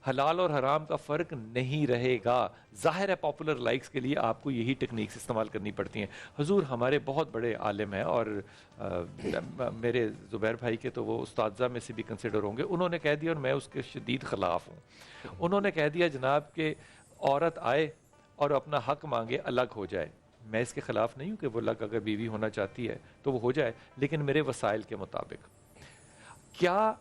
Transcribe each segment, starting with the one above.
حلال اور حرام کا فرق نہیں رہے گا. ظاہر ہے پاپولر لائکس کے لیے آپ کو یہی ٹیکنیکس استعمال کرنی پڑتی ہیں. حضور ہمارے بہت بڑے عالم ہیں اور میرے زبیر بھائی کے تو وہ اساتذہ میں سے بھی کنسیڈر ہوں گے. انہوں نے کہہ دیا اور میں اس کے شدید خلاف ہوں. انہوں نے کہہ دیا جناب کہ عورت آئے اور اپنا حق مانگے الگ ہو جائے. میں اس کے خلاف نہیں ہوں کہ وہ الگ اگر بیوی ہونا چاہتی ہے تو وہ ہو جائے, لیکن میرے وسائل کے مطابق. کیا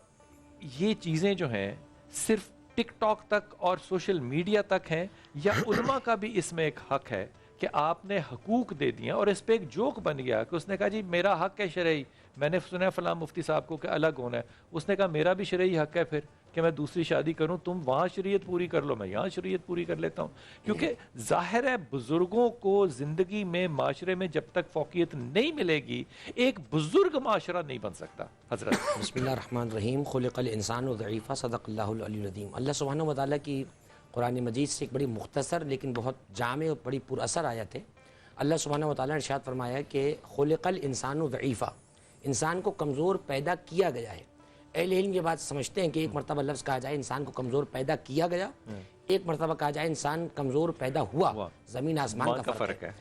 یہ چیزیں جو ہیں صرف ٹک ٹاک تک اور سوشل میڈیا تک ہیں, یا علماء کا بھی اس میں ایک حق ہے کہ آپ نے حقوق دے دیا اور اس پہ ایک جوک بن گیا کہ اس نے کہا جی میرا حق ہے شرعی, میں نے سنا ہے فلاں مفتی صاحب کو کہ الگ ہونا ہے, اس نے کہا میرا بھی شرعی حق ہے پھر کہ میں دوسری شادی کروں, تم وہاں شریعت پوری کر لو میں یہاں شریعت پوری کر لیتا ہوں. کیونکہ ظاہر ہے بزرگوں کو زندگی میں معاشرے میں جب تک فوقیت نہیں ملے گی ایک بزرگ معاشرہ نہیں بن سکتا. حضرت بسم اللہ الرحمن الرحیم. خلق الانسان ضعیفا, صدق اللہ العلی العظیم. اللہ سبحانہ و تعالیٰ کی قرآن مجید سے ایک بڑی مختصر لیکن بہت جامع اور بڑی پر اثر آیت ہے. اللہ سبحانہ و تعالیٰ نے ارشاد فرمایا کہ خلق الانسان ضعیفا, انسان کو کمزور پیدا کیا گیا ہے. اہل علم یہ بات سمجھتے ہیں کہ ایک مرتبہ لفظ کہا جائے انسان کو کمزور پیدا کیا گیا, ایک مرتبہ کہا جائے انسان کمزور پیدا ہوا. زمین آسمان کا فرق ہے.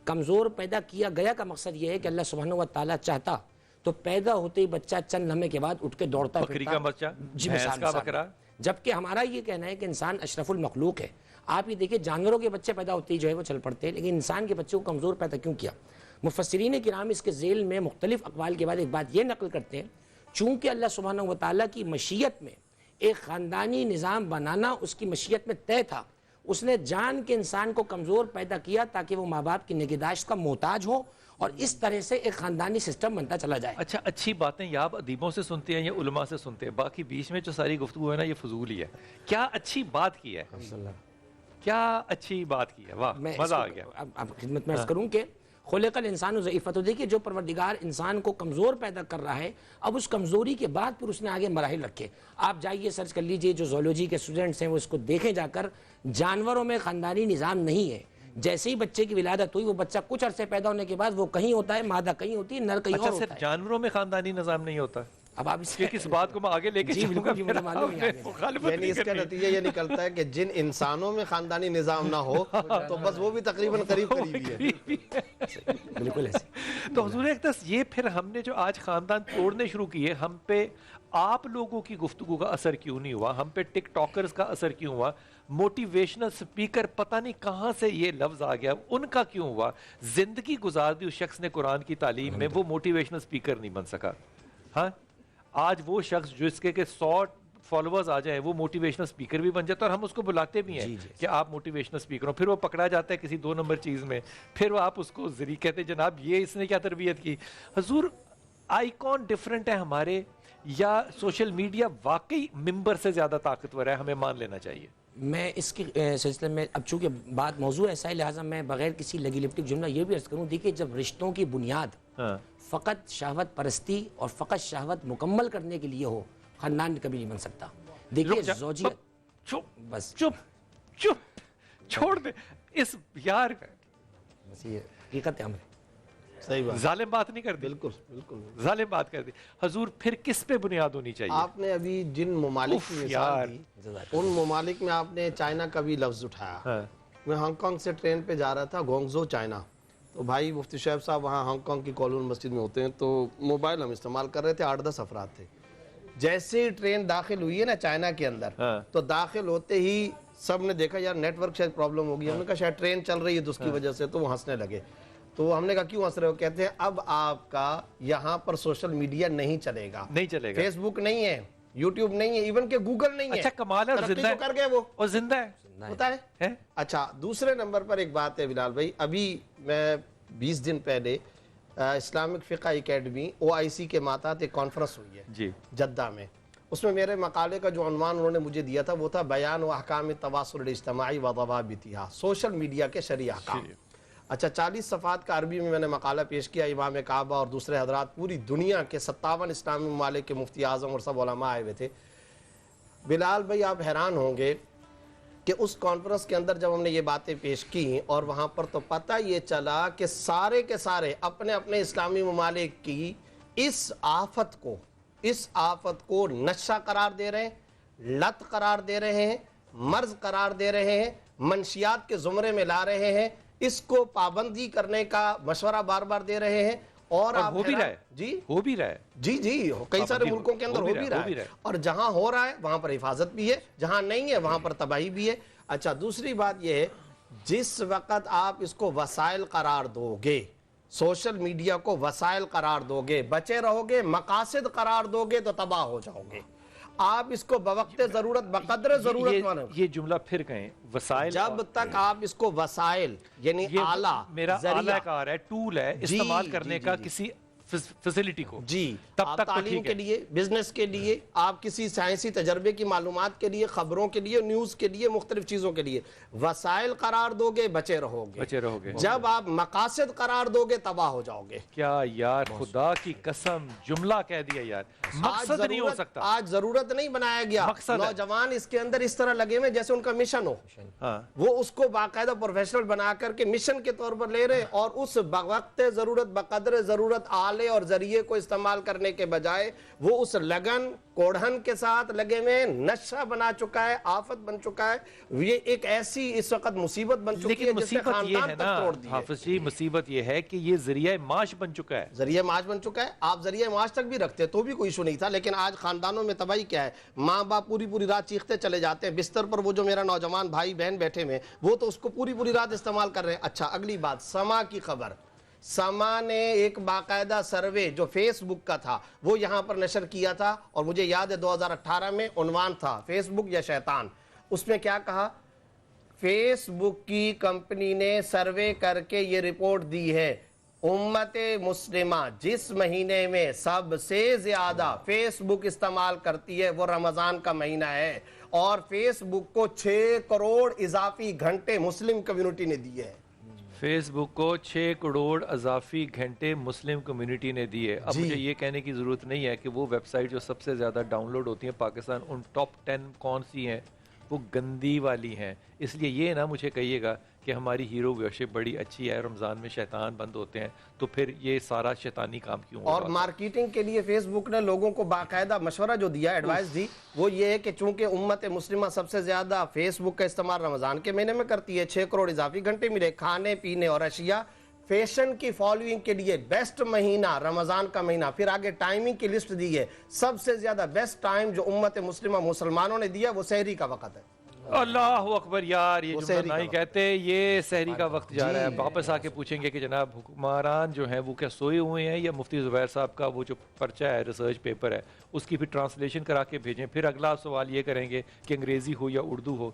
کمزور پیدا کیا گیا کا مقصد یہ ہے کہ اللہ سبحانہ و تعالیٰ چاہتا تو پیدا ہوتے ہی بچہ چند لمحے کے بعد اٹھ کے دوڑتا بکری کا بچہ, بھینس کا بکرا. جبکہ ہمارا یہ کہنا ہے کہ انسان اشرف المخلوق ہے. آپ یہ دیکھیں جانوروں کے بچے پیدا ہوتے ہی جو ہے وہ چل پڑتے ہیں, لیکن انسان کے بچے کو کمزور پیدا کیوں کیا؟ مفسرین کرام اس کے ذیل میں مختلف اقوال کے بعد ایک بات یہ نقل کرتے ہیں, چونکہ اللہ سبحانہ و تعالیٰ کی مشیت میں ایک خاندانی نظام بنانا اس کی مشیت میں طے تھا, اس نے جان کے انسان کو کمزور پیدا کیا تاکہ وہ ماں باپ کی نگہداشت کا محتاج ہو اور اس طرح سے ایک خاندانی سسٹم بنتا چلا جائے. اچھا اچھی باتیں یا آپ ادیبوں سے سنتے ہیں یا علماء سے سنتے ہیں, باقی بیچ میں جو ساری گفتگو ہے نا یہ فضول ہی ہے. کیا اچھی بات کی ہے, کیا اچھی بات کی ہے, واہ مزہ آ گیا. اب خدمت میں عرض کروں کہ خلق الانسان ضعیفا, تو دیکھیے جو پروردگار انسان کو کمزور پیدا کر رہا ہے, اب اس کمزوری کے بعد پھر اس نے آگے مراحل رکھے. آپ جائیے سرچ کر لیجئے, جو زولوجی کے اسٹوڈنٹس ہیں وہ اس کو دیکھیں جا کر, جانوروں میں خاندانی نظام نہیں ہے. جیسے ہی بچے کی ولادت ہوئی وہ بچہ کچھ عرصے پیدا ہونے کے بعد وہ کہیں ہوتا ہے, مادہ کہیں ہوتی ہے, نر کہیں اور ہوتا ہے. صرف جانوروں میں خاندانی نظام نہیں ہوتا. اب آپ اس بات کو میں آگے لے کے چلوں گا, مجھے معلوم ہے. یعنی اس کا نتیجہ یہ نکلتا ہے کہ جن انسانوں میں خاندانی نظام نہ ہو تو بس وہ بھی تقریباً قریب ہی ہے. بالکل ایسے. تو حضور اقدس یہ پھر ہم نے جو آج خاندان توڑنے شروع کیے, ہم پہ آپ لوگوں کی گفتگو کا اثر کیوں نہیں ہوا, ہم پہ ٹک ٹاکرز کا اثر کیوں ہوا, موٹیویشنل سپیکر پتہ نہیں کہاں سے یہ لفظ آ گیا ان کا کیوں ہوا, زندگی گزار دی اس شخص نے قرآن کی تعلیم میں, وہ موٹیویشنل سپیکر نہیں بن سکا. ہاں آج وہ شخص جس کے 100 فالوورز آ جائیں وہ موٹیویشنل سپیکر بھی بن جاتا ہے, اور ہم اس کو بلاتے بھی ہیں کہ آپ موٹیویشنل سپیکر ہو. پھر وہ پکڑا جاتا ہے کسی 2 نمبر چیز میں, پھر وہ آپ اس کو کہتے ہیں جناب یہ اس نے کیا تربیت کی. حضور آئیکن ڈیفرنٹ ہے ہمارے, یا سوشل میڈیا واقعی ممبر سے زیادہ طاقتور ہے, ہمیں مان لینا چاہیے؟ میں اس کے سلسلے میں اب چونکہ بات موضوع ایسا ہے لہٰذا میں بغیر کسی لگی لپٹی جملہ یہ بھی عرض کروں, دیکھیے جب رشتوں کی بنیاد فقط شہوت پرستی اور فقط شہوت مکمل کرنے کے لیے ہو, خاندان کبھی نہیں بن سکتا. دیکھیے زوجیت بس چپ چھوڑ دے اس یار, بس یہ حقیقت عمل ہے. صحیح بات, ظالم بات نہیں کر دی, بالکل بالکل ظالم بات کر دی. حضور پھر کس پہ بنیاد ہونی چاہیے؟ آپ نے ابھی جن ممالک کی مثال دی ان ممالک میں آپ نے چائنا کا بھی لفظ اٹھایا. میں ہانگ کانگ سے ٹرین پہ جا رہا تھا, گونگزو چائنا, تو بھائی مفتی شعیب صاحب وہاں ہانگ کانگ کی کولون مسجد میں ہوتے ہیں, تو موبائل ہم استعمال کر رہے تھے, 8-10 افراد تھے. جیسے ہی ٹرین داخل ہوئی ہے نا چائنا کے اندر, تو داخل ہوتے ہی سب نے دیکھا یار نیٹ ورک شاید پرابلم ہوگی, ہم نے کہا شاید ٹرین چل رہی ہے تو اس کی وجہ سے, تو وہ ہنسنے لگے. تو ہم نے کہا کیوں ہنس رہے ہو؟ کہتے ہیں اب آپ کا یہاں پر سوشل میڈیا نہیں چلے گا, فیس بک نہیں ہے, یوٹیوب نہیں ہے, ایون کہ گوگل نہیں ہے. اچھا کمال ہے, زندہ کر گئے وہ, اور زندہ ہے ہوتا ہے. اچھا دوسرے نمبر پر ایک بات ہے بلال بھائی, ابھی میں 20 دن پہلے اسلامک فقہ اکیڈمی OIC کے ماتحت ایک کانفرنس ہوئی ہے جدہ میں. اس میں میرے مقالے کا جو عنوان انہوں نے مجھے دیا تھا وہ تھا بیان و احکام التواصل الاجتماعی و ضوابطها, سوشل میڈیا کے شرعی احکام. اچھا 40 صفحات کا عربی میں نے مقالہ پیش کیا, امام کعبہ اور دوسرے حضرات پوری دنیا کے 57 اسلامی ممالک کے مفتی اعظم اور سب علماء آئے ہوئے تھے. بلال بھائی آپ حیران ہوں گے کہ اس کانفرنس کے اندر جب ہم نے یہ باتیں پیش کی اور وہاں پر تو پتہ یہ چلا کہ سارے کے سارے اپنے اپنے اسلامی ممالک کی اس آفت کو نشہ قرار دے رہے ہیں, لت قرار دے رہے ہیں, مرض قرار دے رہے ہیں, منشیات کے زمرے میں لا رہے ہیں, اس کو پابندی کرنے کا مشورہ بار بار دے رہے ہیں, اور ہو بھی رہا ہے, جی ہو بھی رہا ہے, جی جی کئی سارے ملکوں کے اندر ہو بھی رہا ہے, اور جہاں ہو رہا ہے وہاں پر حفاظت بھی ہے, جہاں نہیں ہے وہاں پر تباہی بھی ہے. اچھا, دوسری بات یہ ہے, جس وقت آپ اس کو وسائل قرار دو گے, سوشل میڈیا کو وسائل قرار دو گے, بچے رہو گے, مقاصد قرار دو گے تو تباہ ہو جاؤ گے. آپ اس کو بوقت ضرورت بقدر ضرورت مانو. یہ جملہ پھر کہیں, وسائل, جب تک آپ اس کو وسائل یعنی آلہ, میرا آلہ کار ہے, ٹول ہے, استعمال کرنے کا کسی فیسلٹی کو, جی, تب آپ تک تعلیم کے لیے, بزنس کے لیے, آپ کسی سائنسی تجربے کی معلومات کے لیے, خبروں کے لیے, نیوز کے لیے, مختلف چیزوں کے لیے وسائل قرار دو گے, بچے رہو گے. جب آپ مقاصد قرار دو گے تباہ ہو جاؤ گے. کیا یار, خدا کی قسم جملہ کہہ دیا یار, مقصد نہیں ہو سکتا. آج ضرورت نہیں بنایا گیا, نوجوان اس کے اندر اس طرح لگے ہوئے جیسے ان کا مشن ہو, وہ اس کو باقاعدہ پروفیشنل بنا کر کے مشن کے طور پر لے رہے, اور اس وقت ضرورت بقدر ضرورت آلے اور ذریعے کو استعمال کرنے کے بجائے وہ اس لگن کوڑھن کے ساتھ لگے میں نشہ بنا چکا ہے, آفت بن چکا ہے. یہ ایک ایسی اس وقت مصیبت بن چکی ہے جس نے خاندان تک توڑ دی ہے. حافظ جی, مصیبت یہ ہے کہ یہ ذریعہ معاش بن چکا ہے, ذریعہ معاش بن چکا ہے. آپ ذریعہ معاش تک بھی رکھتے تو بھی کوئی ایشو نہیں تھا, لیکن آج خاندانوں میں تباہی کیا ہے, ماں باپ پوری رات چیختے چلے جاتے ہیں بستر پر, وہ جو میرا نوجوان بھائی بہن بیٹھے ہوئے وہ تو اس کو پوری رات استعمال کر رہے ہیں. اچھا, اگلی بات, سما کی خبر. سما نے ایک باقاعدہ سروے جو فیس بک کا تھا وہ یہاں پر نشر کیا تھا, اور مجھے یاد ہے 2018 میں عنوان تھا فیس بک یا شیطان. اس میں کیا کہا, فیس بک کی کمپنی نے سروے کر کے یہ رپورٹ دی ہے, امت مسلمہ جس مہینے میں سب سے زیادہ فیس بک استعمال کرتی ہے وہ رمضان کا مہینہ ہے, اور فیس بک کو 6 کروڑ اضافی گھنٹے مسلم کمیونٹی نے دیے ہیں. فیس بک کو 6 کروڑ اضافی گھنٹے مسلم کمیونٹی نے دیے. اب مجھے یہ کہنے کی ضرورت نہیں ہے کہ وہ ویب سائٹ جو سب سے زیادہ ڈاؤن لوڈ ہوتی ہیں پاکستان, ان ٹاپ 10 کون سی ہیں, وہ گندی والی ہیں. اس لیے یہ نہ مجھے کہیے گا کہ ہماری ہیرو ویورشپ بڑی اچھی ہے, رمضان میں شیطان بند ہوتے ہیں, تو پھر یہ سارا شیطانی کام کیوں ہو رہا ہے؟ اور مارکیٹنگ کے لیے فیس بک نے لوگوں کو باقاعدہ مشورہ جو دیا, ایڈوائز دی, وہ یہ ہے کہ چونکہ امت مسلمہ سب سے زیادہ فیس بک کا استعمال رمضان کے مہینے میں کرتی ہے, 6 کروڑ اضافی گھنٹے ملے, کھانے پینے اور اشیاء فیشن کی فالوئنگ کے لیے بیسٹ مہینہ رمضان کا مہینہ. پھر آگے ٹائمنگ کی لسٹ دی ہے, سب سے زیادہ بیسٹ ٹائم جو امت مسلمہ مسلمانوں نے دیا وہ سحری کا وقت ہے. اللہ اکبر یار, یہ جملہ نہیں کہتے, یہ سحری کا وقت جا رہا ہے. واپس آ کے پوچھیں گے کہ جناب حکمران جو ہیں وہ کیا سوئے ہوئے ہیں, یا مفتی زبیر صاحب کا وہ جو پرچہ ہے, ریسرچ پیپر ہے, اس کی پھر ٹرانسلیشن کرا کے بھیجیں. پھر اگلا سوال یہ کریں گے کہ انگریزی ہو یا اردو ہو.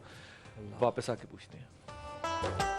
واپس آ کے پوچھتے ہیں.